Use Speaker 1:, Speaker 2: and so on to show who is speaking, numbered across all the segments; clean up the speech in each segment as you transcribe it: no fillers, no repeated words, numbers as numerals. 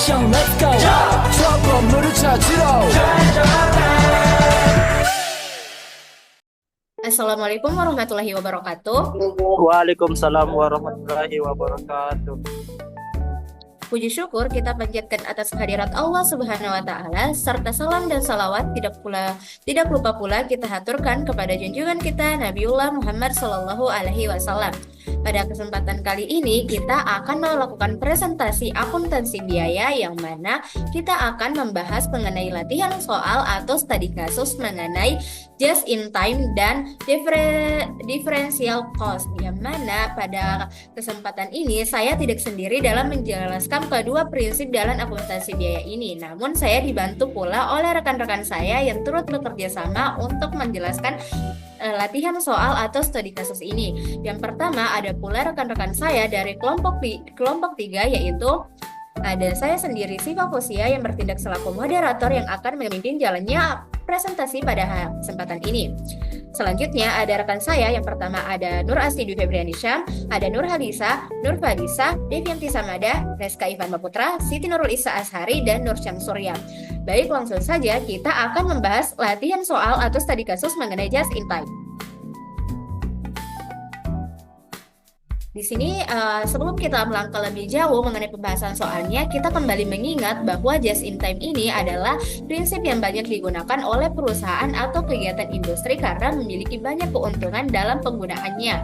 Speaker 1: 액션 let's go 저 건물을 찾으러
Speaker 2: Assalamualaikum warahmatullahi wabarakatuh.
Speaker 3: Waalaikumsalam warahmatullahi wabarakatuh.
Speaker 2: Puji syukur kita panjatkan atas kehadirat Allah Subhanahu wa taala serta salam dan salawat tidak lupa pula kita haturkan kepada junjungan kita Nabiullah Muhammad sallallahu alaihi wasallam. Pada kesempatan kali ini kita akan melakukan presentasi akuntansi biaya yang mana kita akan membahas mengenai latihan soal atau studi kasus mengenai just in time dan differential cost, yang mana pada kesempatan ini saya tidak sendiri dalam menjelaskan kedua prinsip dalam akuntansi biaya ini, namun saya dibantu pula oleh rekan-rekan saya yang turut bekerja sama untuk menjelaskan latihan soal atau studi kasus ini. Yang pertama ada pula rekan-rekan saya dari kelompok 3, yaitu ada saya sendiri Siva Fosia yang bertindak selaku moderator yang akan memimpin jalannya presentasi pada kesempatan ini. Selanjutnya ada rekan saya, yang pertama ada Nur Asli Dwi Febriani Syam, ada Nur Halisa, Nur Fadisa, Devianti Samada, Reska Ivan Maputra, Siti Nurul Isa Ashari, dan Nur Syamsurya. Baik, langsung saja kita akan membahas latihan soal atau studi kasus mengenai just in time. Di sini sebelum kita melangkah lebih jauh mengenai pembahasan soalnya, kita kembali mengingat bahwa just in time ini adalah prinsip yang banyak digunakan oleh perusahaan atau kegiatan industri karena memiliki banyak keuntungan dalam penggunaannya.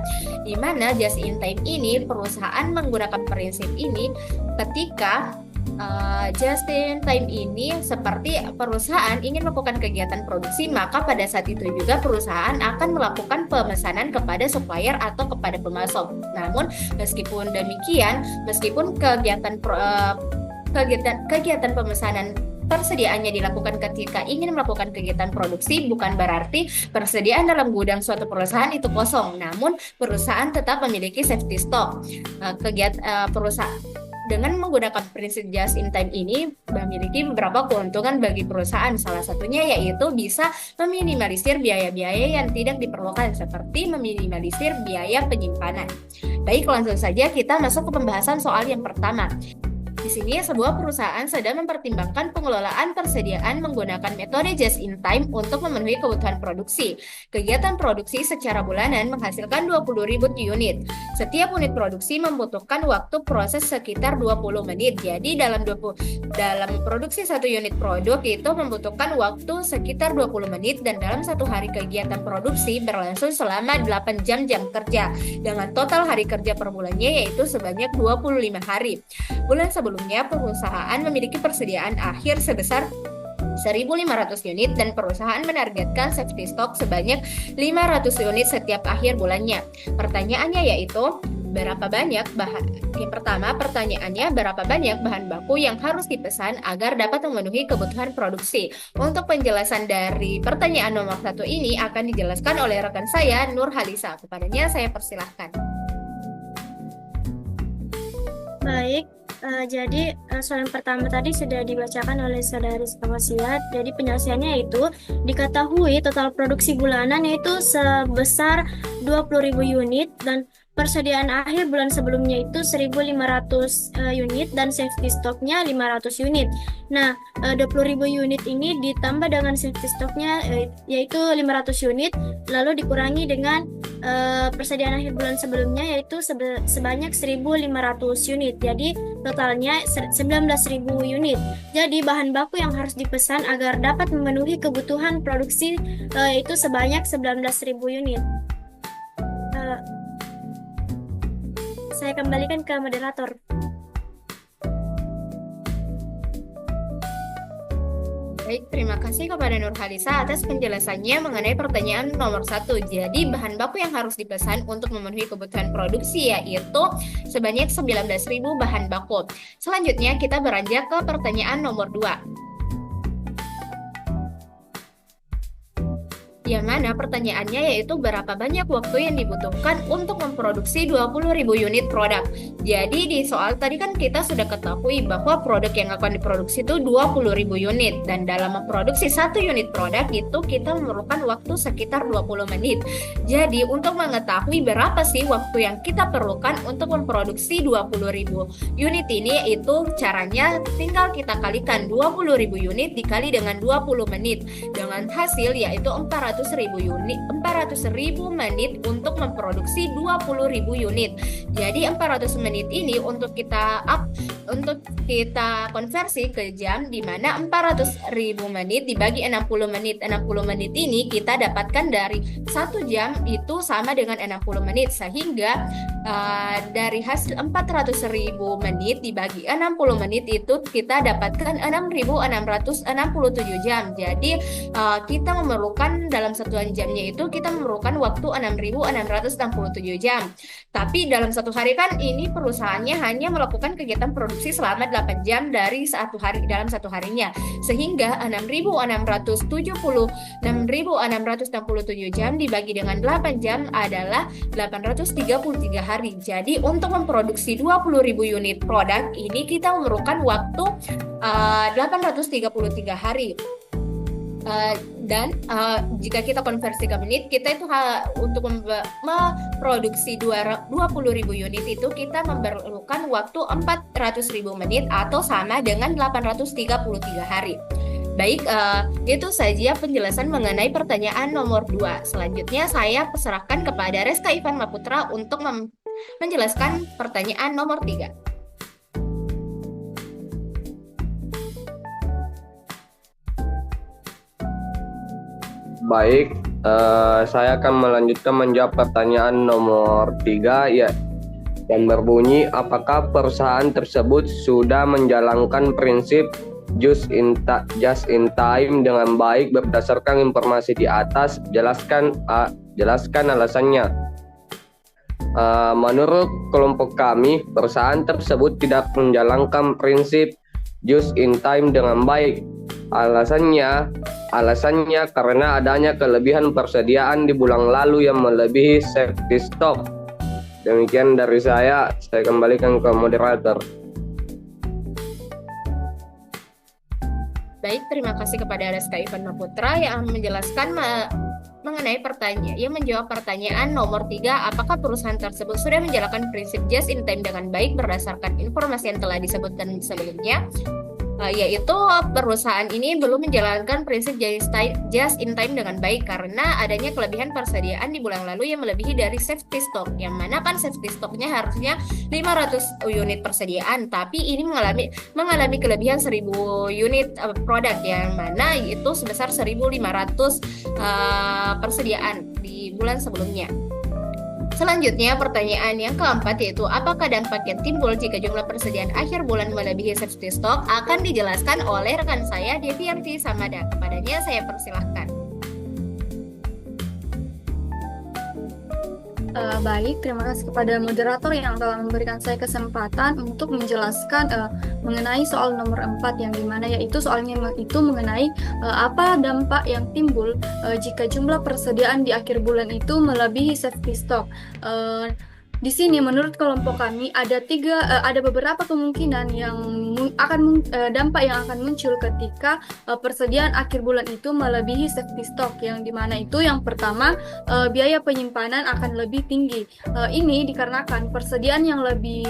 Speaker 2: Di mana just in time ini perusahaan menggunakan prinsip ini ketika just in time ini seperti perusahaan ingin melakukan kegiatan produksi, maka pada saat itu juga perusahaan akan melakukan pemesanan kepada supplier atau kepada pemasok. Namun meskipun demikian, meskipun kegiatan pemesanan persediaannya dilakukan ketika ingin melakukan kegiatan produksi, bukan berarti persediaan dalam gudang suatu perusahaan itu kosong. Namun perusahaan tetap memiliki safety stock. Perusahaan dengan menggunakan prinsip just in time ini memiliki beberapa keuntungan bagi perusahaan. Salah satunya yaitu bisa meminimalisir biaya-biaya yang tidak diperlukan, seperti meminimalisir biaya penyimpanan. Baik, langsung saja kita masuk ke pembahasan soal yang pertama. Di sini sebuah perusahaan sedang mempertimbangkan pengelolaan persediaan menggunakan metode just in time untuk memenuhi kebutuhan produksi. Kegiatan produksi secara bulanan menghasilkan 20.000 unit. Setiap unit produksi membutuhkan waktu proses sekitar 20 menit. Jadi dalam produksi satu unit produk itu membutuhkan waktu sekitar 20 menit, dan dalam satu hari kegiatan produksi berlangsung selama 8 jam kerja dengan total hari kerja per bulannya yaitu sebanyak 25 hari. Bulan sebelumnya perusahaan memiliki persediaan akhir sebesar 1.500 unit dan perusahaan menargetkan safety stock sebanyak 500 unit setiap akhir bulannya. Pertanyaannya yaitu pertanyaannya berapa banyak bahan baku yang harus dipesan agar dapat memenuhi kebutuhan produksi. Untuk penjelasan dari pertanyaan nomor 1 ini akan dijelaskan oleh rekan saya Nur Halisa. Kepadanya saya persilahkan.
Speaker 4: Baik, jadi soal yang pertama tadi sudah dibacakan oleh saudari Sawasiat. Jadi penjelasannya itu diketahui total produksi bulanan yaitu sebesar 20.000 unit dan persediaan akhir bulan sebelumnya itu 1.500 unit dan safety stocknya 500 unit. Nah, 20.000 unit ini ditambah dengan safety stocknya yaitu 500 unit, lalu dikurangi dengan persediaan akhir bulan sebelumnya yaitu sebanyak 1.500 unit. Jadi totalnya 19.000 unit. Jadi bahan baku yang harus dipesan agar dapat memenuhi kebutuhan produksi itu sebanyak 19.000 unit. Saya kembalikan ke moderator.
Speaker 2: Baik, terima kasih kepada Nur Halisa atas penjelasannya mengenai pertanyaan nomor 1. Jadi bahan baku yang harus dipesan untuk memenuhi kebutuhan produksi yaitu sebanyak 19.000 bahan baku. Selanjutnya kita beranjak ke pertanyaan nomor 2. Yang mana pertanyaannya yaitu berapa banyak waktu yang dibutuhkan untuk memproduksi 20.000 unit produk. Jadi di soal tadi kan kita sudah ketahui bahwa produk yang akan diproduksi itu 20.000 unit, dan dalam memproduksi satu unit produk itu kita memerlukan waktu sekitar 20 menit. Jadi untuk mengetahui berapa sih waktu yang kita perlukan untuk memproduksi 20.000 unit ini, itu caranya tinggal kita kalikan 20.000 unit dikali dengan 20 menit dengan hasil yaitu 400.000 menit untuk memproduksi 20.000 unit. Jadi 400 menit ini untuk kita konversi ke jam, di mana 400.000 menit dibagi 60 menit. 60 menit ini kita dapatkan dari 1 jam itu sama dengan 60 menit, sehingga dari hasil 400.000 menit dibagi 60 menit itu kita dapatkan 6.667 jam. Jadi kita memerlukan dalam satuan jamnya itu kita memerlukan waktu 6.667 jam. Tapi dalam satu hari kan ini perusahaannya hanya melakukan kegiatan produksi selama 8 jam dalam satu harinya. Sehingga 6.667 jam dibagi dengan 8 jam adalah 833 hari. Jadi untuk memproduksi 20.000 unit produk ini kita memerlukan waktu 833 hari. Dan jika kita konversi ke menit, kita itu untuk memproduksi 20.000 unit itu kita memerlukan waktu 400.000 menit atau sama dengan 833 hari. Baik, itu saja penjelasan mengenai pertanyaan nomor 2. Selanjutnya saya persilahkan kepada Reska Ivan Maputra untuk menjelaskan pertanyaan nomor 3.
Speaker 5: Baik, saya akan melanjutkan menjawab pertanyaan nomor 3 ya, yang berbunyi, apakah perusahaan tersebut sudah menjalankan prinsip just in time dengan baik berdasarkan informasi di atas? Jelaskan alasannya. Menurut kelompok kami, perusahaan tersebut tidak menjalankan prinsip just in time dengan baik. Alasannya karena adanya kelebihan persediaan di bulan lalu yang melebihi safety stock. Demikian dari saya kembalikan ke moderator.
Speaker 2: Baik, terima kasih kepada Reska Ivan Maputra yang menjelaskan mengenai menjawab pertanyaan nomor 3, apakah perusahaan tersebut sudah menjalankan prinsip just in time dengan baik berdasarkan informasi yang telah disebutkan sebelumnya. Yaitu perusahaan ini belum menjalankan prinsip just in time dengan baik karena adanya kelebihan persediaan di bulan lalu yang melebihi dari safety stock, yang mana kan safety stocknya harusnya 500 unit persediaan, tapi ini mengalami kelebihan 1.000 unit produk, yang mana itu sebesar 1.500 persediaan di bulan sebelumnya. Selanjutnya, pertanyaan yang keempat yaitu apakah dampak yang timbul jika jumlah persediaan akhir bulan melebihi safety stock, akan dijelaskan oleh rekan saya Devianti Samada. Kepadanya saya persilahkan.
Speaker 6: Baik, terima kasih kepada moderator yang telah memberikan saya kesempatan untuk menjelaskan mengenai soal nomor 4, yang dimana yaitu soalnya itu mengenai apa dampak yang timbul jika jumlah persediaan di akhir bulan itu melebihi safety stock. Di sini menurut kelompok kami ada beberapa kemungkinan yang dampak yang akan muncul ketika persediaan akhir bulan itu melebihi safety stock, yang dimana itu yang pertama, biaya penyimpanan akan lebih tinggi. Ini dikarenakan persediaan yang lebih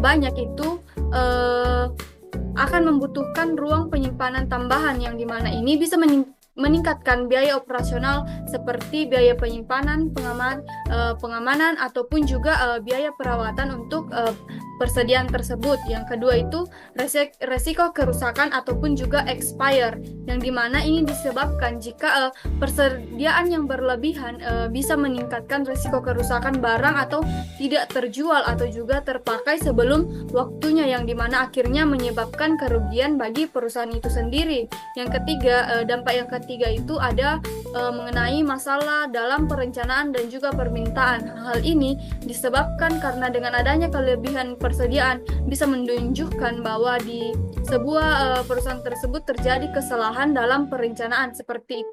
Speaker 6: banyak itu akan membutuhkan ruang penyimpanan tambahan, yang dimana ini bisa meningkatkan biaya operasional seperti biaya penyimpanan, pengamanan ataupun juga biaya perawatan untuk persediaan tersebut. Yang kedua itu resiko kerusakan ataupun juga expire, yang dimana ini disebabkan jika persediaan yang berlebihan bisa meningkatkan resiko kerusakan barang atau tidak terjual atau juga terpakai sebelum waktunya, yang dimana akhirnya menyebabkan kerugian bagi perusahaan itu sendiri. Yang ketiga, dampak yang ketiga ketiga itu ada mengenai masalah dalam perencanaan dan juga permintaan. Hal ini disebabkan karena dengan adanya kelebihan persediaan bisa menunjukkan bahwa di sebuah perusahaan tersebut terjadi kesalahan dalam perencanaan seperti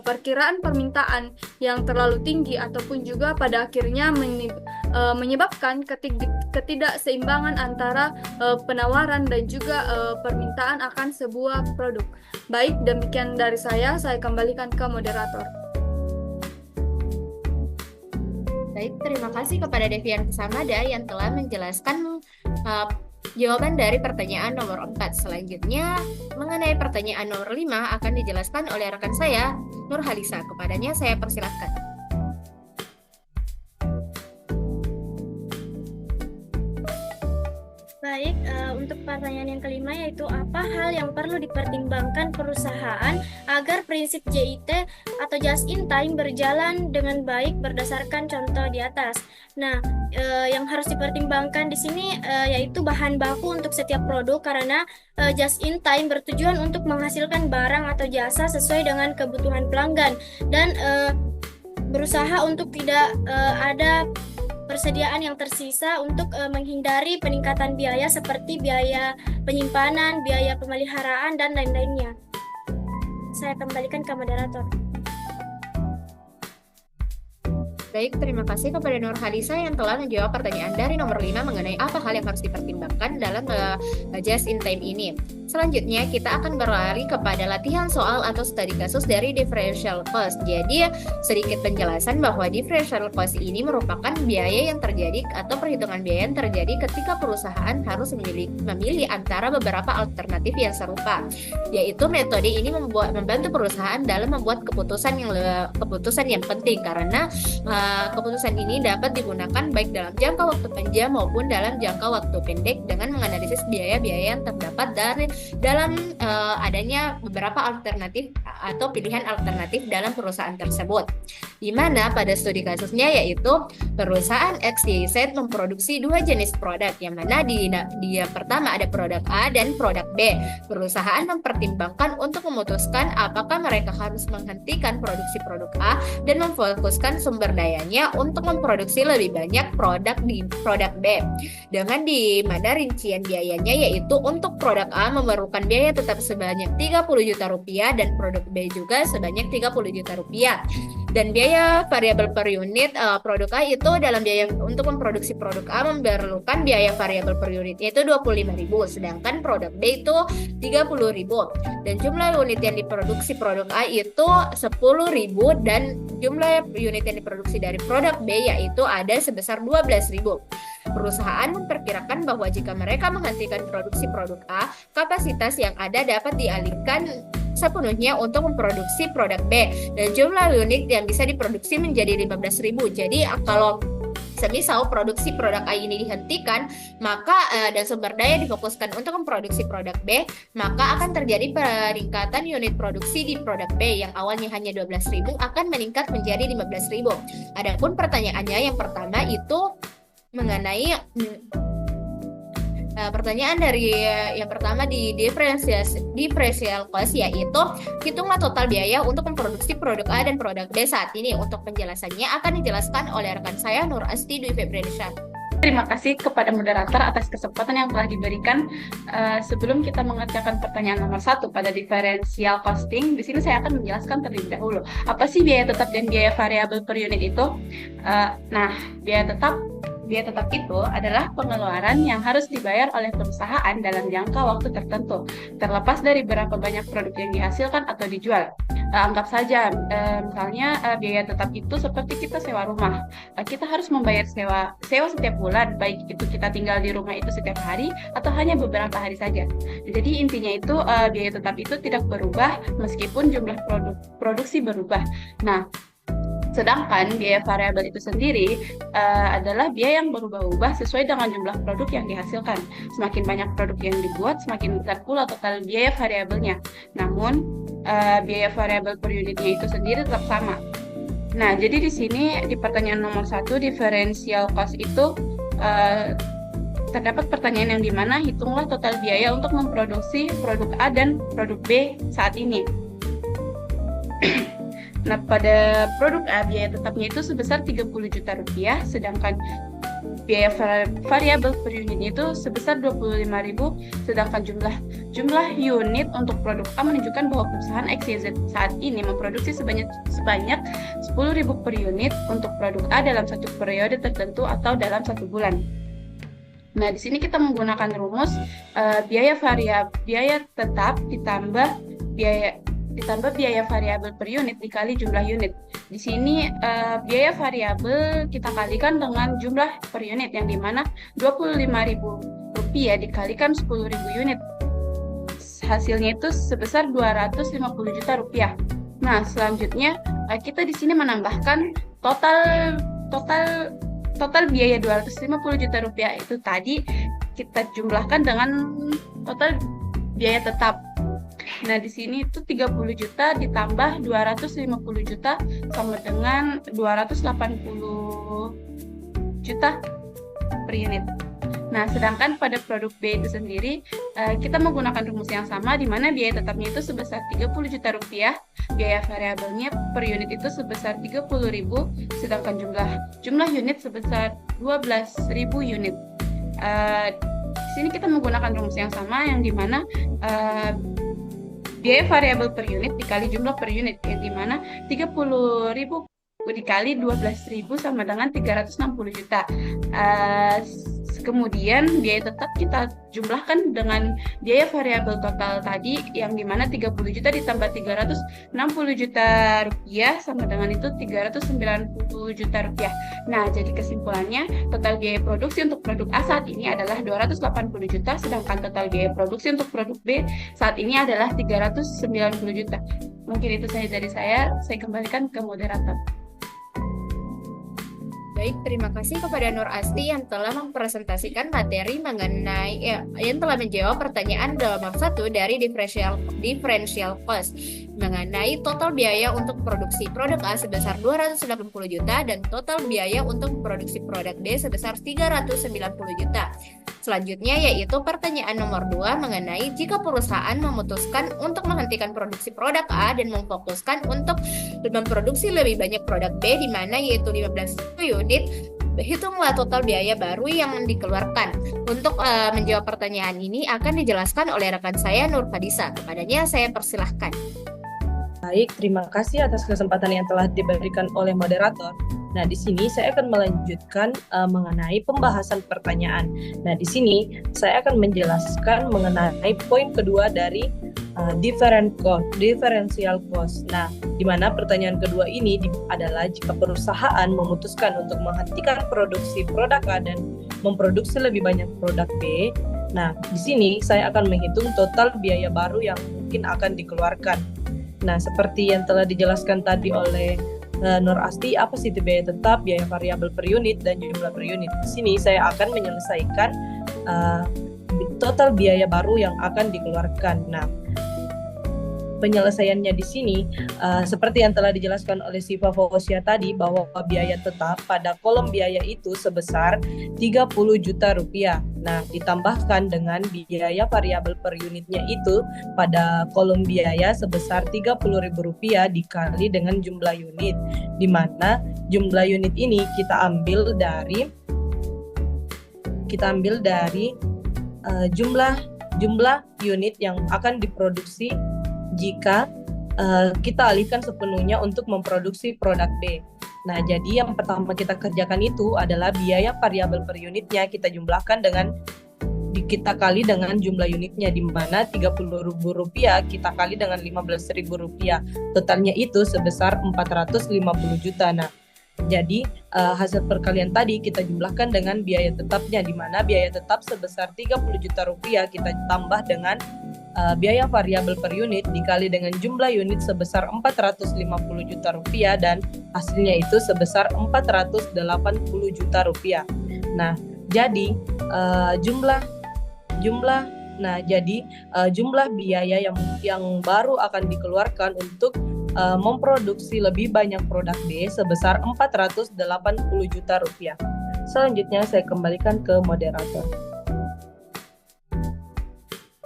Speaker 6: perkiraan permintaan yang terlalu tinggi ataupun juga pada akhirnya menyebabkan ketidakseimbangan antara penawaran dan juga permintaan akan sebuah produk. Baik, demikian dari saya kembalikan ke moderator.
Speaker 2: Baik, terima kasih kepada Devian Kusamada yang telah menjelaskan jawaban dari pertanyaan nomor 4. Selanjutnya, mengenai pertanyaan nomor 5 akan dijelaskan oleh rekan saya, Nur Halisa. Kepadanya saya persilahkan.
Speaker 4: Baik, untuk pertanyaan yang kelima yaitu apa hal yang perlu dipertimbangkan perusahaan agar prinsip JIT atau just in time berjalan dengan baik berdasarkan contoh di atas. Nah, yang harus dipertimbangkan di sini yaitu bahan baku untuk setiap produk karena just in time bertujuan untuk menghasilkan barang atau jasa sesuai dengan kebutuhan pelanggan dan berusaha untuk tidak ada persediaan yang tersisa untuk menghindari peningkatan biaya seperti biaya penyimpanan, biaya pemeliharaan, dan lain-lainnya. Saya kembalikan ke moderator.
Speaker 2: Baik, terima kasih kepada Nur Halisa yang telah menjawab pertanyaan dari nomor 5 mengenai apa hal yang harus dipertimbangkan dalam just in time ini. Selanjutnya kita akan beralih kepada latihan soal atau studi kasus dari differential cost. Jadi sedikit penjelasan bahwa differential cost ini merupakan biaya yang terjadi atau perhitungan biaya yang terjadi ketika perusahaan harus memilih antara beberapa alternatif yang serupa. Yaitu metode ini membantu perusahaan dalam membuat keputusan yang penting karena keputusan ini dapat digunakan baik dalam jangka waktu panjang maupun dalam jangka waktu pendek dengan menganalisis biaya-biaya yang terdapat dalam adanya beberapa alternatif atau pilihan alternatif dalam perusahaan tersebut. Di mana pada studi kasusnya yaitu perusahaan XYZ memproduksi 2 jenis produk, yang mana di yang pertama ada produk A dan produk B. Perusahaan mempertimbangkan untuk memutuskan apakah mereka harus menghentikan produksi produk A dan memfokuskan sumber dayanya untuk memproduksi lebih banyak produk di produk B. Dengan di mana rincian biayanya yaitu untuk produk A memerlukan biaya tetap sebanyak 30 juta rupiah dan produk B juga sebanyak 30 juta rupiah. Dan biaya variabel per unit produk A itu dalam biaya untuk memproduksi produk A memerlukan biaya variabel per unit yaitu 25.000, sedangkan produk B itu 30.000. Dan jumlah unit yang diproduksi produk A itu 10.000 dan jumlah unit yang diproduksi dari produk B yaitu ada sebesar 12.000. Perusahaan memperkirakan bahwa jika mereka menghentikan produksi produk A, kapasitas yang ada dapat dialihkan sepenuhnya untuk memproduksi produk B dan jumlah unit yang bisa diproduksi menjadi 15.000. Jadi kalau semisal produksi produk A ini dihentikan, maka dan sumber daya difokuskan untuk memproduksi produk B, maka akan terjadi peningkatan unit produksi di produk B yang awalnya hanya 12.000 akan meningkat menjadi 15.000. Adapun pertanyaannya yang pertama itu mengenai pertanyaan dari yang pertama di differential cost yaitu hitunglah total biaya untuk memproduksi produk A dan produk B saat ini. Untuk penjelasannya akan dijelaskan oleh rekan saya Nur Asti Dwi Febriansyah.
Speaker 7: Terima kasih kepada moderator atas kesempatan yang telah diberikan. Sebelum kita mengerjakan pertanyaan nomor 1 pada differential costing, di sini saya akan menjelaskan terlebih dahulu apa sih biaya tetap dan biaya variabel per unit itu. Biaya tetap itu adalah pengeluaran yang harus dibayar oleh perusahaan dalam jangka waktu tertentu, terlepas dari berapa banyak produk yang dihasilkan atau dijual. Anggap saja, misalnya biaya tetap itu seperti kita sewa rumah. Kita harus membayar sewa setiap bulan, baik itu kita tinggal di rumah itu setiap hari atau hanya beberapa hari saja. Jadi intinya itu biaya tetap itu tidak berubah meskipun jumlah produksi berubah. Nah, sedangkan biaya variabel itu sendiri adalah biaya yang berubah-ubah sesuai dengan jumlah produk yang dihasilkan. Semakin banyak produk yang dibuat, semakin besar pula total biaya variabelnya. Namun, biaya variabel per unitnya itu sendiri tetap sama. Nah, jadi di sini di pertanyaan nomor 1, differential cost itu terdapat pertanyaan yang dimana hitunglah total biaya untuk memproduksi produk A dan produk B saat ini. Nah, pada produk A biaya tetapnya itu sebesar 30 juta rupiah, sedangkan biaya variabel per unitnya itu sebesar 25.000, sedangkan jumlah unit untuk produk A menunjukkan bahwa perusahaan XYZ saat ini memproduksi sebanyak 10.000 per unit untuk produk A dalam satu periode tertentu atau dalam 1 bulan. Nah, di sini kita menggunakan rumus biaya tetap ditambah biaya variabel per unit dikali jumlah unit. Di sini biaya variabel kita kalikan dengan jumlah per unit, yang dimana 25.000 rupiah dikalikan 10.000 unit. Hasilnya itu sebesar 250 juta rupiah. Nah, selanjutnya kita di sini menambahkan total biaya 250 juta rupiah itu tadi kita jumlahkan dengan total biaya tetap. Nah, di sini itu 30 juta ditambah 250 juta sama dengan 280 juta per unit. Nah, sedangkan pada produk B itu sendiri, kita menggunakan rumus yang sama, di mana biaya tetapnya itu sebesar 30 juta rupiah, biaya variabelnya per unit itu sebesar 30.000, sedangkan jumlah unit sebesar 12.000 unit. Di sini kita menggunakan rumus yang sama, yang dimana biaya variabel per unit dikali jumlah per unit, yang dimana 30.000 dikali 12.000 sama dengan 360 juta. Kemudian biaya tetap kita jumlahkan dengan biaya variabel total tadi, yang dimana 30 juta ditambah 360 juta rupiah sama dengan itu 390 juta rupiah. Nah, jadi kesimpulannya total biaya produksi untuk produk A saat ini adalah 280 juta, sedangkan total biaya produksi untuk produk B saat ini adalah 390 juta. Mungkin itu saja dari saya kembalikan ke moderator.
Speaker 2: Baik, terima kasih kepada Nur Asti yang telah mempresentasikan materi mengenai yang telah menjawab pertanyaan nomor 1 dari differential cost mengenai total biaya untuk produksi produk A sebesar 280 juta dan total biaya untuk produksi produk B sebesar 390 juta. Selanjutnya yaitu pertanyaan nomor 2 mengenai jika perusahaan memutuskan untuk menghentikan produksi produk A dan memfokuskan untuk memproduksi lebih banyak produk B, di mana yaitu 15 unit, hitunglah total biaya baru yang dikeluarkan. Untuk menjawab pertanyaan ini akan dijelaskan oleh rekan saya Nur Fadisa. Kepadanya saya persilahkan.
Speaker 8: Baik, terima kasih atas kesempatan yang telah diberikan oleh moderator. Nah, di sini saya akan melanjutkan mengenai pembahasan pertanyaan. Nah, di sini saya akan menjelaskan mengenai poin kedua dari differential cost. Nah, di mana pertanyaan kedua ini adalah jika perusahaan memutuskan untuk menghentikan produksi produk A dan memproduksi lebih banyak produk B. Nah, di sini saya akan menghitung total biaya baru yang mungkin akan dikeluarkan. Nah, seperti yang telah dijelaskan tadi oleh Nur Asti, apa sih itu biaya tetap, biaya variabel per unit, dan jumlah per unit. Di sini saya akan menyelesaikan total biaya baru yang akan dikeluarkan. Nah, penyelesaiannya di sini seperti yang telah dijelaskan oleh Siva Fausia tadi, bahwa biaya tetap pada kolom biaya itu sebesar 30 juta rupiah. Nah, ditambahkan dengan biaya variabel per unitnya itu pada kolom biaya sebesar 30.000 rupiah dikali dengan jumlah unit, di mana jumlah unit ini kita ambil dari jumlah unit yang akan diproduksi jika kita alihkan sepenuhnya untuk memproduksi produk B. Nah, jadi yang pertama kita kerjakan itu adalah biaya variabel per unitnya kita jumlahkan kita kali dengan jumlah unitnya, di mana 30.000 rupiah kita kali dengan 15.000 rupiah. Totalnya itu sebesar 450 juta. Nah, jadi hasil perkalian tadi kita jumlahkan dengan biaya tetapnya, di mana biaya tetap sebesar 30 juta rupiah kita tambah dengan biaya variabel per unit dikali dengan jumlah unit sebesar 450 juta rupiah, dan hasilnya itu sebesar 480 juta rupiah. Nah, jadi jumlah biaya yang baru akan dikeluarkan untuk memproduksi lebih banyak produk B sebesar 480 juta rupiah. Selanjutnya saya kembalikan ke moderator.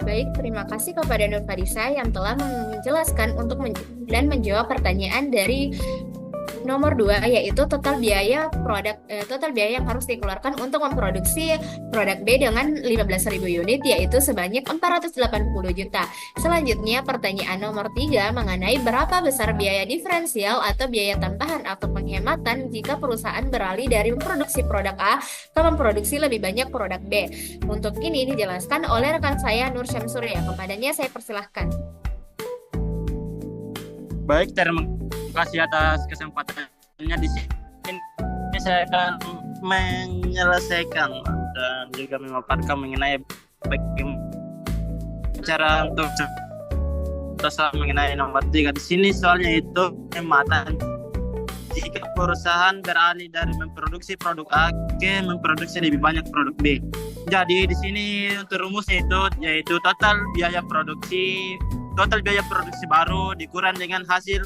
Speaker 2: Baik, terima kasih kepada Nur Fadisa yang telah menjelaskan dan menjawab pertanyaan dari nomor 2, yaitu total biaya yang harus dikeluarkan untuk memproduksi produk B dengan 15.000 unit, yaitu sebanyak 480 juta. Selanjutnya pertanyaan nomor 3 mengenai berapa besar biaya diferensial atau biaya tambahan atau penghematan jika perusahaan beralih dari memproduksi produk A ke memproduksi lebih banyak produk B. Untuk ini dijelaskan oleh rekan saya Nur Syamsurya. Kepadanya saya persilahkan.
Speaker 3: Baik, terima kasih atas kesempatannya di sini. Saya akan menyelesaikan dan juga memaparkan mengenai bagaimana cara untuk mengenai nomor 3 di sini. Soalnya itu penghematan jika perusahaan beralih dari memproduksi produk A ke memproduksi lebih banyak produk B. Jadi di sini untuk rumusnya itu yaitu total biaya produksi baru dikurang dengan hasil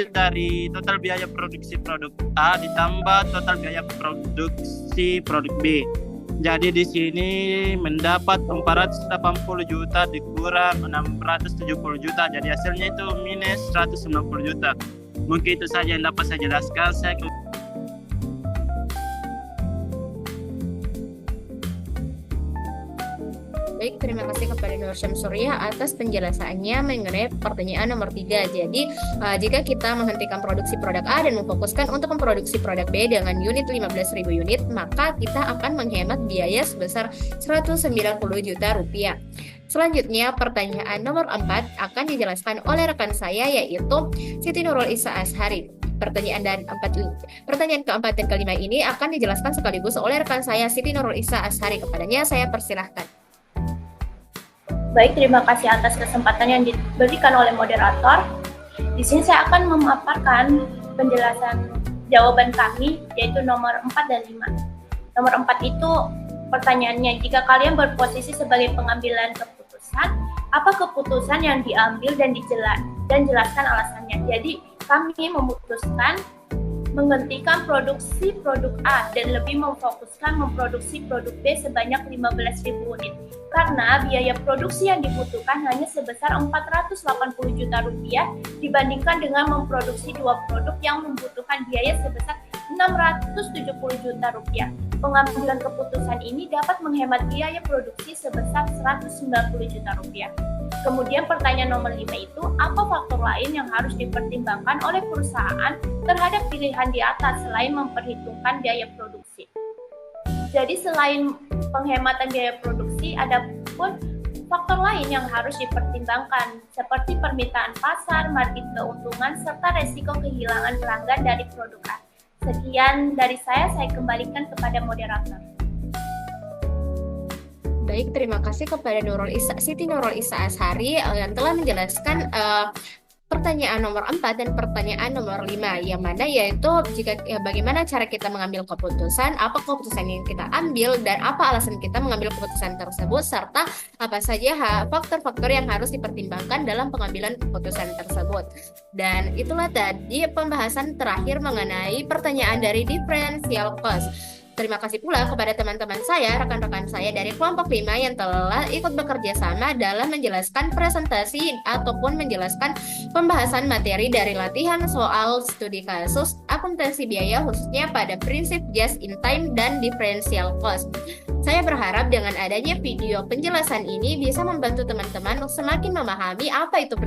Speaker 3: dari total biaya produksi produk A ditambah total biaya produksi produk B. Jadi di sini mendapat 480 juta dikurang 670 juta. Jadi hasilnya itu minus 190 juta. Mungkin itu saja yang dapat saya jelaskan.
Speaker 2: Baik, terima kasih kepada Nur Syamsurya atas penjelasannya mengenai pertanyaan nomor 3. Jadi, jika kita menghentikan produksi produk A dan memfokuskan untuk memproduksi produk B dengan unit 15.000 unit, maka kita akan menghemat biaya sebesar 190 juta rupiah. Selanjutnya, pertanyaan nomor 4 akan dijelaskan oleh rekan saya, yaitu Siti Nurul Isa Ashari. Pertanyaan keempat dan kelima ini akan dijelaskan sekaligus oleh rekan saya Siti Nurul Isa Ashari. Kepadanya saya persilahkan.
Speaker 4: Baik, terima kasih atas kesempatan yang diberikan oleh moderator. Di sini saya akan memaparkan penjelasan jawaban kami, yaitu nomor 4 dan 5. Nomor 4 itu pertanyaannya, jika kalian berposisi sebagai pengambilan keputusan, apa keputusan yang diambil dan jelaskan alasannya. Jadi, kami memutuskan menghentikan produksi produk A dan lebih memfokuskan memproduksi produk B sebanyak 15.000 unit. Karena biaya produksi yang dibutuhkan hanya sebesar 480 juta rupiah dibandingkan dengan memproduksi dua produk yang membutuhkan biaya sebesar 670 juta rupiah. Pengambilan keputusan ini dapat menghemat biaya produksi sebesar 190 juta rupiah. Kemudian pertanyaan nomor 5 itu, apa faktor lain yang harus dipertimbangkan oleh perusahaan terhadap pilihan di atas selain memperhitungkan biaya produksi? Jadi selain penghematan biaya produksi, ada pun faktor lain yang harus dipertimbangkan seperti permintaan pasar, margin keuntungan, serta resiko kehilangan pelanggan dari produk A. Sekian dari saya kembalikan kepada moderator.
Speaker 2: Baik, terima kasih kepada Siti Nurul Isa Ashari yang telah menjelaskan pertanyaan nomor 4 dan pertanyaan nomor 5, yang mana yaitu bagaimana cara kita mengambil keputusan, apa keputusan yang kita ambil, dan apa alasan kita mengambil keputusan tersebut, serta apa saja faktor-faktor yang harus dipertimbangkan dalam pengambilan keputusan tersebut. Dan itulah tadi pembahasan terakhir mengenai pertanyaan dari differential cost. Terima kasih pula kepada teman-teman saya, rekan-rekan saya dari kelompok 5 yang telah ikut bekerja sama dalam menjelaskan presentasi ataupun menjelaskan pembahasan materi dari latihan soal studi kasus akuntansi biaya khususnya pada prinsip just in time dan differential cost. Saya berharap dengan adanya video penjelasan ini bisa membantu teman-teman semakin memahami apa itu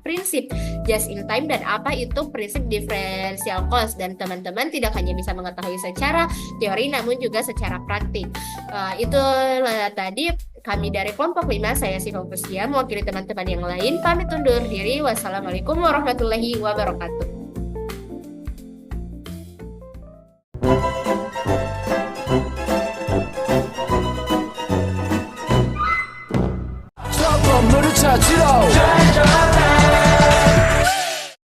Speaker 2: prinsip just in time dan apa itu prinsip differential cost, dan teman-teman tidak hanya bisa mengetahui secara teori namun juga secara praktik. Itulah tadi kami dari kelompok 5, saya Siva Pusya mewakili teman-teman yang lain pamit undur diri. Wassalamualaikum warahmatullahi wabarakatuh.